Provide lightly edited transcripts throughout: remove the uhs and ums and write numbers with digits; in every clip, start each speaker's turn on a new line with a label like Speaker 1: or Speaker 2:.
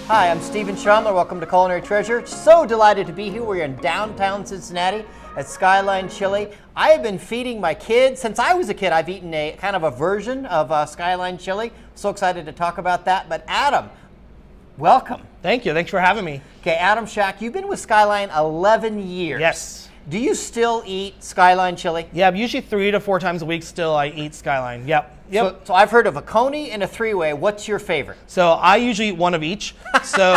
Speaker 1: Hi, I'm Steven Shomler. Welcome to Culinary Treasure. So delighted to be here. We're in downtown Cincinnati at Skyline Chili. I have been feeding my kids since I was a kid. I've eaten a kind of a version of Skyline Chili. So excited to talk about that. But Adam, welcome.
Speaker 2: Thank you. Thanks for having me.
Speaker 1: Okay, Adam Schact, you've been with Skyline 11 years.
Speaker 2: Yes.
Speaker 1: Do you still eat Skyline Chili?
Speaker 2: Yeah, usually 3 to 4 times a week still I eat Skyline. Yep.
Speaker 1: So I've heard of a coney and a three-way. What's your favorite?
Speaker 2: So I usually eat one of each. So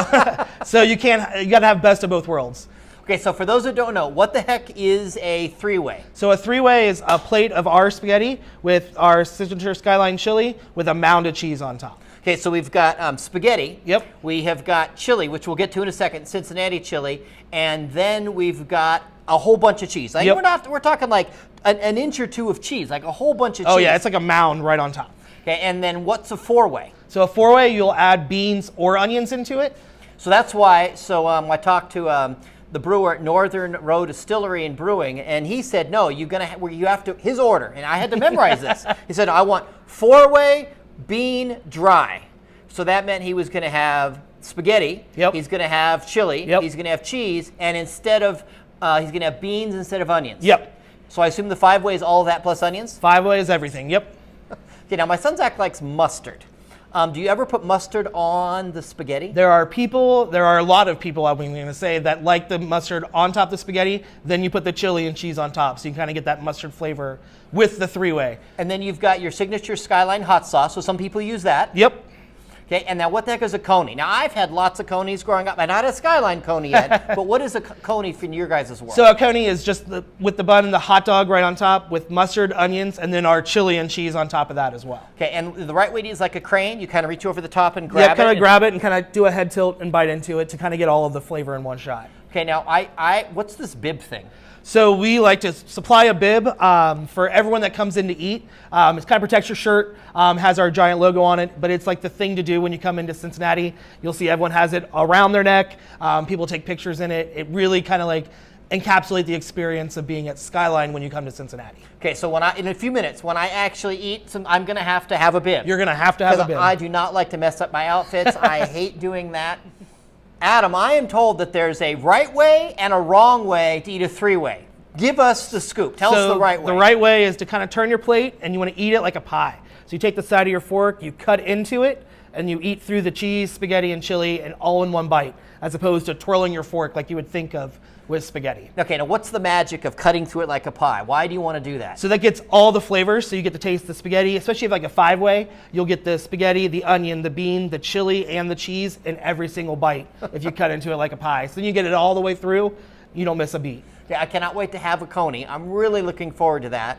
Speaker 2: you gotta have best of both worlds.
Speaker 1: Okay, so for those that don't know, what the heck is a three-way?
Speaker 2: So a three-way is a plate of our spaghetti with our signature Skyline chili with a mound of cheese on top.
Speaker 1: Okay, so we've got spaghetti.
Speaker 2: Yep.
Speaker 1: We have got chili, which we'll get to in a second, Cincinnati chili, and then we've got a whole bunch of cheese. Like,
Speaker 2: Yep.
Speaker 1: we're talking like an inch or two of cheese, like a whole bunch of cheese.
Speaker 2: Oh yeah, it's like a mound right on top.
Speaker 1: Okay, and then what's a four-way?
Speaker 2: So a four-way, you'll add beans or onions into it.
Speaker 1: So that's why. So I talked to the brewer at Northern Row Distillery and Brewing, and he said, no, you have to his order, and I had to memorize this. He said, I want four-way, bean, dry. So that meant he was going to have spaghetti.
Speaker 2: Yep.
Speaker 1: He's going to have chili.
Speaker 2: Yep.
Speaker 1: He's going to have cheese, and instead of he's going to have beans instead of onions.
Speaker 2: Yep.
Speaker 1: So I assume the five-way is all of that plus onions.
Speaker 2: 5-way is everything. Yep.
Speaker 1: Okay. Now my son Zach likes mustard. Do you ever put mustard on the spaghetti?
Speaker 2: There are a lot of people, I'm going to say, that like the mustard on top of the spaghetti, then you put the chili and cheese on top, so you kind of get that mustard flavor with the three-way.
Speaker 1: And then you've got your signature Skyline hot sauce, so some people use that.
Speaker 2: Yep.
Speaker 1: Okay, and now what the heck is a coney? Now I've had lots of conies growing up, and not a Skyline coney yet, but what is a coney in your guys' world?
Speaker 2: So a coney is just with the bun and the hot dog right on top with mustard, onions, and then our chili and cheese on top of that as well.
Speaker 1: Okay, and the right way to use like a crane, you kind of reach over the top and grab it?
Speaker 2: Yeah, kind of grab it and kind of do a head tilt and bite into it to kind of get all of the flavor in one shot.
Speaker 1: Okay, now what's this bib thing?
Speaker 2: So we like to supply a bib for everyone that comes in to eat. It kind of protects your shirt, has our giant logo on it, but it's like the thing to do when you come into Cincinnati. You'll see everyone has it around their neck. People take pictures in it. It really kind of like encapsulates the experience of being at Skyline when you come to Cincinnati.
Speaker 1: Okay, so in a few minutes, when I actually eat I'm going to have a bib.
Speaker 2: You're going to have a bib.
Speaker 1: I do not like to mess up my outfits. I hate doing that. Adam, I am told that there's a right way and a wrong way to eat a three-way. Give us the scoop. Tell us the right way.
Speaker 2: The right way is to kind of turn your plate, and you want to eat it like a pie. So you take the side of your fork, you cut into it, and you eat through the cheese, spaghetti, and chili, and all in one bite, as opposed to twirling your fork like you would think of with spaghetti.
Speaker 1: Okay, now what's the magic of cutting through it like a pie? Why do you want to do that?
Speaker 2: So that gets all the flavors, so you get to taste the spaghetti, especially if like a five-way, you'll get the spaghetti, the onion, the bean, the chili, and the cheese in every single bite if you cut into it like a pie. So then you get it all the way through, you don't miss a beat.
Speaker 1: Okay, I cannot wait to have a coney. I'm really looking forward to that.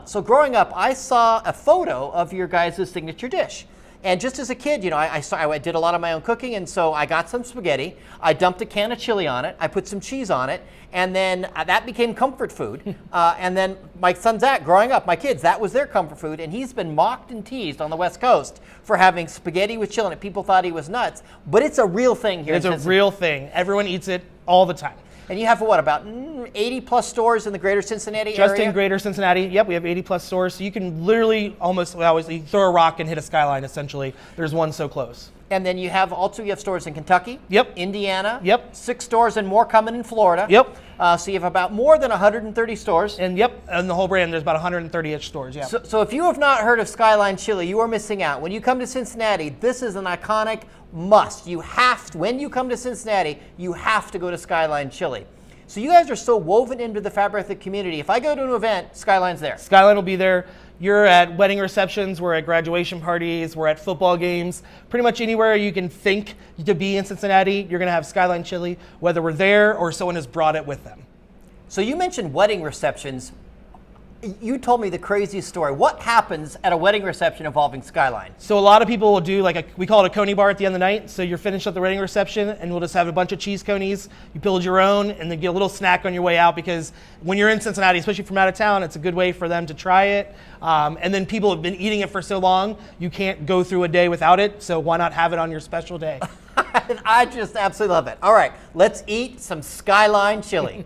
Speaker 1: So growing up, I saw a photo of your guys' signature dish. And just as a kid, I did a lot of my own cooking, and so I got some spaghetti. I dumped a can of chili on it. I put some cheese on it, and then that became comfort food. And then my son Zach, growing up, my kids, that was their comfort food, and he's been mocked and teased on the West Coast for having spaghetti with chili. People thought he was nuts, but it's a real thing here.
Speaker 2: It's a real thing. Everyone eats it all the time.
Speaker 1: And you have what, about 80 plus stores in the greater Cincinnati area?
Speaker 2: Just in greater Cincinnati, yep, we have 80 plus stores. So you can literally you throw a rock and hit a Skyline, essentially. There's one so close.
Speaker 1: And then you have stores in Kentucky,
Speaker 2: yep,
Speaker 1: Indiana,
Speaker 2: yep,
Speaker 1: 6 stores and more coming in Florida.
Speaker 2: Yep.
Speaker 1: So you have about more than 130 stores.
Speaker 2: And yep, and the whole brand, there's about 130-ish stores, yeah.
Speaker 1: So if you have not heard of Skyline Chili, you are missing out. When you come to Cincinnati, this is an iconic must. When you come to Cincinnati, you have to go to Skyline Chili. So you guys are so woven into the fabric of the community. If I go to an event, Skyline's there.
Speaker 2: Skyline will be there. You're at wedding receptions, we're at graduation parties, we're at football games. Pretty much anywhere you can think to be in Cincinnati, you're going to have Skyline Chili, whether we're there or someone has brought it with them.
Speaker 1: So you mentioned wedding receptions. You told me the craziest story. What happens at a wedding reception involving Skyline?
Speaker 2: So a lot of people will do we call it a coney bar at the end of the night. So you're finished at the wedding reception and we'll just have a bunch of cheese conies. You build your own and then get a little snack on your way out, because when you're in Cincinnati, especially from out of town, it's a good way for them to try it. And then people have been eating it for so long, you can't go through a day without it. So why not have it on your special day?
Speaker 1: I just absolutely love it. All right, let's eat some Skyline Chili.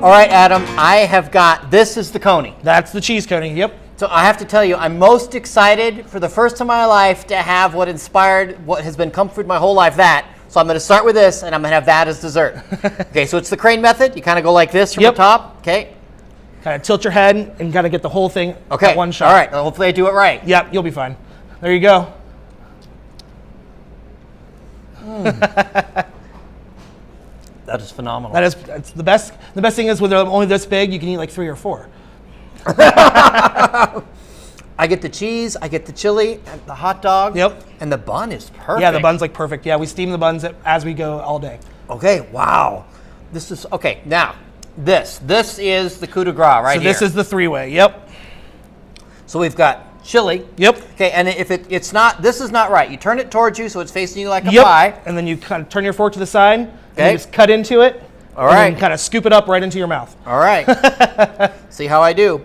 Speaker 1: All right, Adam, I have got, this is the coney.
Speaker 2: That's the cheese coney, yep.
Speaker 1: So I have to tell you, I'm most excited for the first time in my life to have what inspired what has been comfort food my whole life, that. So I'm going to start with this, and I'm going to have that as dessert. Okay, so it's the crane method. You kind of go like this from the top. Okay.
Speaker 2: Kind of tilt your head and kind of get the whole thing at one shot.
Speaker 1: All right, well, hopefully I do it right.
Speaker 2: Yep, you'll be fine. There you go.
Speaker 1: That is phenomenal.
Speaker 2: That's the best. The best thing is when they're only this big, you can eat like 3 or 4.
Speaker 1: I get the cheese, I get the chili, and the hot dog.
Speaker 2: Yep.
Speaker 1: And the bun is perfect.
Speaker 2: Yeah, the bun's like perfect. Yeah, we steam the buns as we go all day.
Speaker 1: Okay, wow. This is, okay, now, this is the coup de grace right here.
Speaker 2: So this is the 3-way, yep.
Speaker 1: So we've got chili.
Speaker 2: Yep.
Speaker 1: Okay, and if it's not, this is not right. You turn it towards you so it's facing you like a
Speaker 2: Yep.
Speaker 1: pie.
Speaker 2: And then you kind of turn your fork to the side, and
Speaker 1: Okay.
Speaker 2: you just cut into it.
Speaker 1: All right.
Speaker 2: And kind of scoop it up right into your mouth.
Speaker 1: All right. See how I do.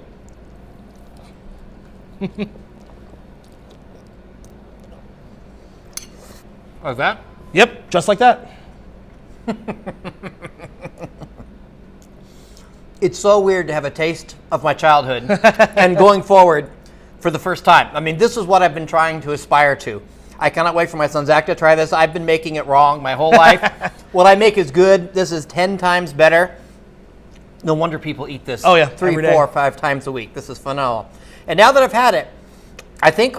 Speaker 1: Like that?
Speaker 2: Yep, just like that.
Speaker 1: It's so weird to have a taste of my childhood and going forward for the first time. I mean, this is what I've been trying to aspire to. I cannot wait for my son Zach to try this. I've been making it wrong my whole life. What I make is good. This is 10 times better. No wonder people eat this 3,
Speaker 2: every day.
Speaker 1: 4, 5 times a week. This is phenomenal. And now that I've had it, I think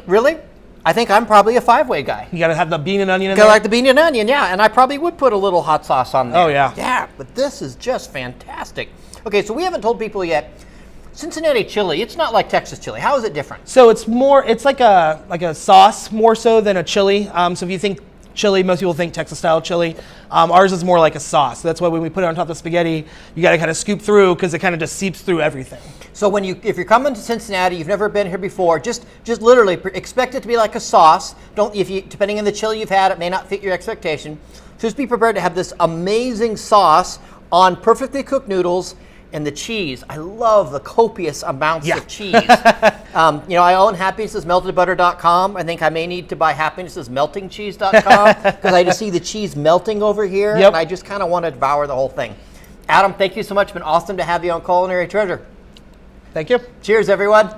Speaker 1: I'm probably a 5-way guy.
Speaker 2: You got to have the bean and onion in
Speaker 1: I
Speaker 2: there.
Speaker 1: like the bean and onion, yeah. And I probably would put a little hot sauce on there.
Speaker 2: Oh, yeah.
Speaker 1: Yeah, but this is just fantastic. Okay, so we haven't told people yet. Cincinnati chili, it's not like Texas chili. How is it different?
Speaker 2: So it's like a sauce more so than a chili. So if you think chili, most people think Texas style chili. Ours is more like a sauce. So that's why when we put it on top of spaghetti, you got to kind of scoop through because it kind of just seeps through everything.
Speaker 1: So if you're coming to Cincinnati, you've never been here before, just literally expect it to be like a sauce. Depending on the chili you've had, it may not fit your expectation. So just be prepared to have this amazing sauce on perfectly cooked noodles. And the cheese, I love the copious amounts of cheese. I own happinessesmeltedbutter.com. I think I may need to buy happinessesmeltingcheese.com because I just see the cheese melting over here, and I just kind of want to devour the whole thing. Adam, thank you so much. It's been awesome to have you on Culinary Treasure.
Speaker 2: Thank you.
Speaker 1: Cheers, everyone.